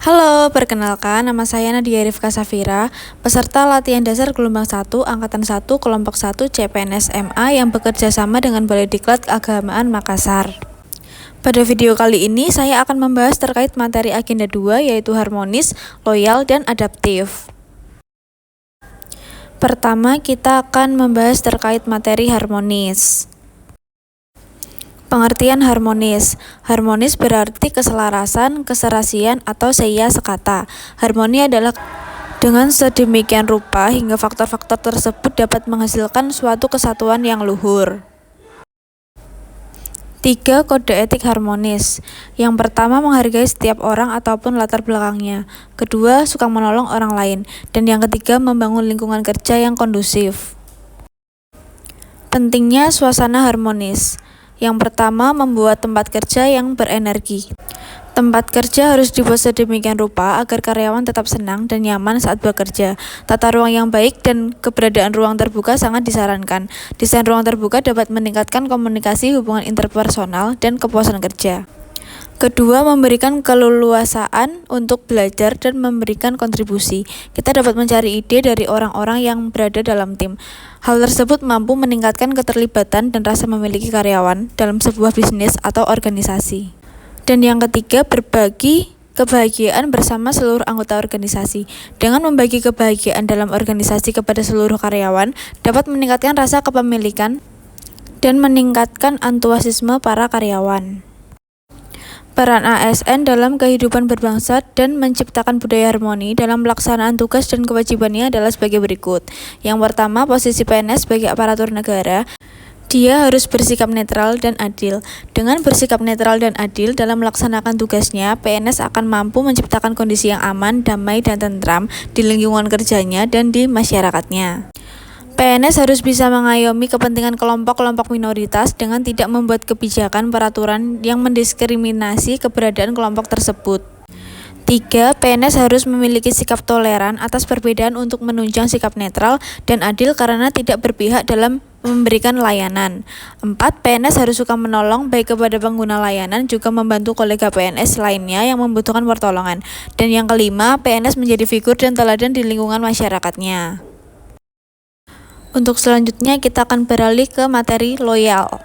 Halo, perkenalkan nama saya Nadia Rifka Safira, peserta latihan dasar gelombang 1, angkatan 1, kelompok 1 CPNS MA yang bekerja sama dengan Balai Diklat Keagamaan Makassar. Pada video kali ini saya akan membahas terkait materi agenda 2 yaitu harmonis, loyal, dan adaptif. Pertama, kita akan membahas terkait materi harmonis. Pengertian harmonis. Harmonis berarti keselarasan, keserasian, atau seia sekata. Harmoni adalah dengan sedemikian rupa hingga faktor-faktor tersebut dapat menghasilkan suatu kesatuan yang luhur. 3. Kode etik harmonis. Yang pertama, menghargai setiap orang ataupun latar belakangnya. Kedua, suka menolong orang lain. Dan yang ketiga, membangun lingkungan kerja yang kondusif. Pentingnya suasana harmonis. Yang pertama, membuat tempat kerja yang berenergi. Tempat kerja harus dibuat sedemikian rupa agar karyawan tetap senang dan nyaman saat bekerja. Tata ruang yang baik dan keberadaan ruang terbuka sangat disarankan. Desain ruang terbuka dapat meningkatkan komunikasi, hubungan interpersonal, dan kepuasan kerja. Kedua, memberikan keleluasaan untuk belajar dan memberikan kontribusi. Kita dapat mencari ide dari orang-orang yang berada dalam tim. Hal tersebut mampu meningkatkan keterlibatan dan rasa memiliki karyawan dalam sebuah bisnis atau organisasi. Dan yang ketiga, berbagi kebahagiaan bersama seluruh anggota organisasi. Dengan membagi kebahagiaan dalam organisasi kepada seluruh karyawan, dapat meningkatkan rasa kepemilikan dan meningkatkan antusiasme para karyawan. Peran ASN dalam kehidupan berbangsa dan menciptakan budaya harmoni dalam pelaksanaan tugas dan kewajibannya adalah sebagai berikut. Yang pertama, posisi PNS sebagai aparatur negara. Dia harus bersikap netral dan adil. Dengan bersikap netral dan adil dalam melaksanakan tugasnya, PNS akan mampu menciptakan kondisi yang aman, damai, dan tentram di lingkungan kerjanya dan di masyarakatnya. PNS harus bisa mengayomi kepentingan kelompok-kelompok minoritas dengan tidak membuat kebijakan peraturan yang mendiskriminasi keberadaan kelompok tersebut. 3. PNS harus memiliki sikap toleran atas perbedaan untuk menunjang sikap netral dan adil karena tidak berpihak dalam memberikan layanan. 4. PNS harus suka menolong baik kepada pengguna layanan juga membantu kolega PNS lainnya yang membutuhkan pertolongan. Dan yang kelima, PNS menjadi figur dan teladan di lingkungan masyarakatnya. Untuk selanjutnya kita akan beralih ke materi loyal.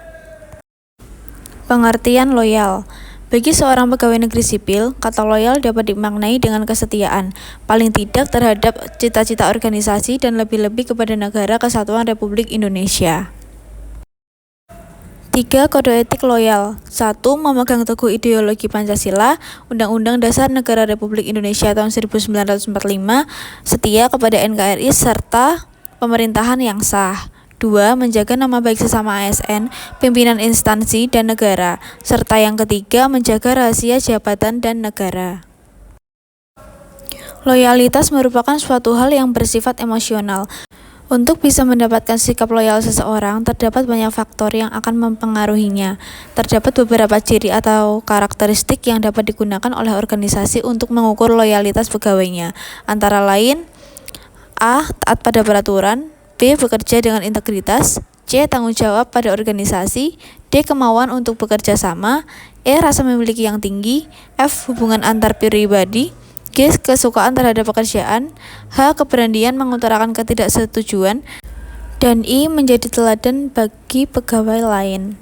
Pengertian loyal. Bagi seorang pegawai negeri sipil, kata loyal dapat dimaknai dengan kesetiaan, paling tidak terhadap cita-cita organisasi dan lebih-lebih kepada negara kesatuan Republik Indonesia. 3. Kode etik loyal. 1. Memegang teguh ideologi Pancasila, Undang-Undang Dasar Negara Republik Indonesia tahun 1945, setia kepada NKRI serta pemerintahan yang sah. 2. Menjaga nama baik sesama ASN, pimpinan instansi, dan negara. Serta yang ketiga, menjaga rahasia jabatan dan negara. Loyalitas merupakan suatu hal yang bersifat emosional. Untuk bisa mendapatkan sikap loyal seseorang, terdapat banyak faktor yang akan mempengaruhinya. Terdapat beberapa ciri atau karakteristik yang dapat digunakan oleh organisasi untuk mengukur loyalitas pegawainya. Antara lain, A. Taat pada peraturan. B. Bekerja dengan integritas. C. Tanggung jawab pada organisasi. D. Kemauan untuk bekerja sama. E. Rasa memiliki yang tinggi. F. Hubungan antar pribadi. G. Kesukaan terhadap pekerjaan. H. Keberanian mengutarakan ketidaksetujuan. Dan I. Menjadi teladan bagi pegawai lain.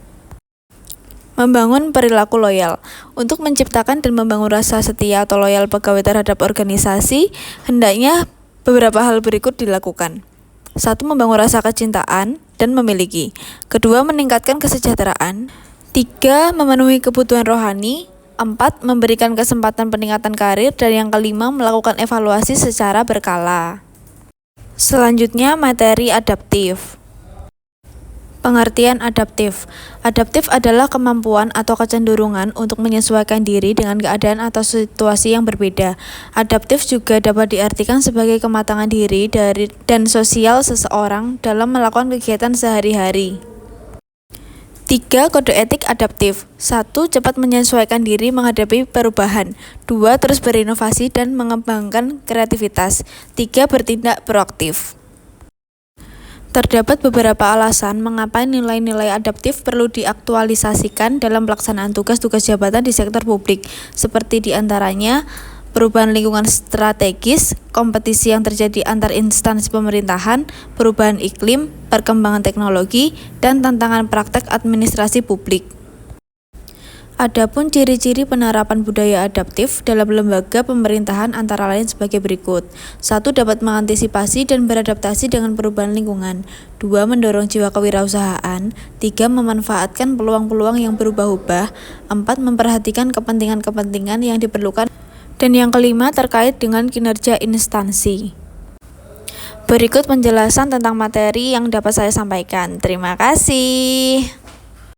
Membangun perilaku loyal. Untuk menciptakan dan membangun rasa setia atau loyal pegawai terhadap organisasi, hendaknya beberapa hal berikut dilakukan. 1. Membangun rasa kecintaan dan memiliki. 2. Meningkatkan kesejahteraan. 3. Memenuhi kebutuhan rohani. 4. Memberikan kesempatan peningkatan karir. Dan yang kelima, melakukan evaluasi secara berkala. Selanjutnya, materi adaptif. Pengertian adaptif. Adaptif adalah kemampuan atau kecenderungan untuk menyesuaikan diri dengan keadaan atau situasi yang berbeda. Adaptif juga dapat diartikan sebagai kematangan diri dan sosial seseorang dalam melakukan kegiatan sehari-hari. 3. Kode etik adaptif. 1. Cepat menyesuaikan diri menghadapi perubahan. 2. Terus berinovasi dan mengembangkan kreativitas. 3. Bertindak proaktif. Terdapat beberapa alasan mengapa nilai-nilai adaptif perlu diaktualisasikan dalam pelaksanaan tugas-tugas jabatan di sektor publik, seperti diantaranya perubahan lingkungan strategis, kompetisi yang terjadi antar instansi pemerintahan, perubahan iklim, perkembangan teknologi, dan tantangan praktek administrasi publik. Adapun ciri-ciri penerapan budaya adaptif dalam lembaga pemerintahan antara lain sebagai berikut. 1. Dapat mengantisipasi dan beradaptasi dengan perubahan lingkungan. 2. Mendorong jiwa kewirausahaan. 3. Memanfaatkan peluang-peluang yang berubah-ubah. 4. Memperhatikan kepentingan-kepentingan yang diperlukan. Dan yang kelima terkait dengan kinerja instansi. Berikut penjelasan tentang materi yang dapat saya sampaikan. Terima kasih.